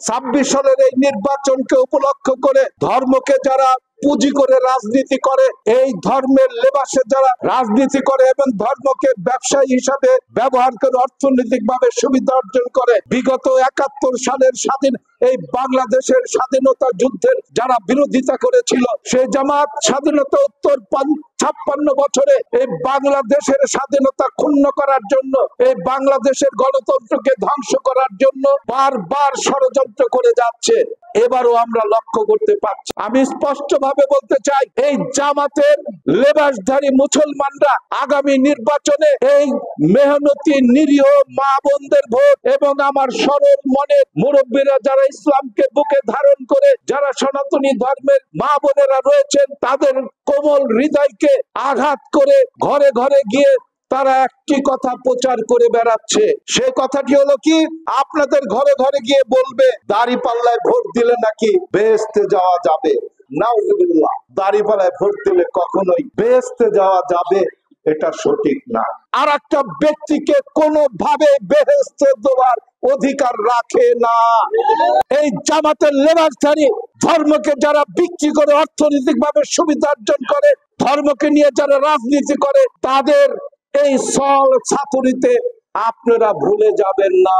26 সালের এই নির্বাচনকে উপলক্ষ করে ধর্মকে যারা পুঁজি করে রাজনীতি করে, এই ধর্মের লেবাসে যারা রাজনীতি করে এবং ধর্মকে ব্যবসায়ী হিসাবে ব্যবহার করে অর্থনৈতিক ভাবে সুবিধা অর্জন করে, বিগত 71 সালের স্বাধীন এই বাংলাদেশের স্বাধীনতা যুদ্ধের যারা বিরোধিতা করেছিল, সেই জামাত স্বাধীনতা উত্তর 56 বছরে এই বাংলাদেশের স্বাধীনতা ক্ষুণ্ণ করার জন্য, এই বাংলাদেশের গণতন্ত্রকে ধ্বংস করার জন্য বারবার ষড়যন্ত্র করে যাচ্ছে। এবারও আমরা লক্ষ্য করতে পারছি। আমি স্পষ্ট ভাবে বলতে চাই, এই জামাতের লেবাসধারী মুসলমানরা আগামী নির্বাচনে এই মেহনতি নিরীহ মা বোনদের ভোট এবং আমার সরল মনের মুরব্বীরা যারা ইসলামকে বুকে ধারণ করে যারা সনাতনী ধর্মের মা বোনেরা রয়েছেন, তাদের কোমল হৃদয়কে আঘাত করে ঘরে ঘরে গিয়ে তারা একটি কথা প্রচার করে বেড়াচ্ছে। সেই কথাটি হলো কি, আপনাদের ঘরে ঘরে গিয়ে বলবে দাঁড়িপাল্লায় ভোট দিলে নাকি বেহেশতে যাওয়া যাবে। নাউজুবিল্লাহ, দাঁড়িপাল্লায় ভোট দিলে কখনোই বেহেশতে যাওয়া যাবে এটা সঠিক না। আর একটা ব্যক্তিকে কোনোভাবে বেহেশতে দেওয়ার অধিকার রাখে না। এই জামাতের লেবাসধারী ধর্মকে যারা বিক্রি করে অর্থনৈতিক ভাবে সুবিধা অর্জন করে, ধর্মকে নিয়ে যারা রাজনীতি করে, তাদের এই ছল ছাতুরিতে আপনারা ভুলে যাবেন না।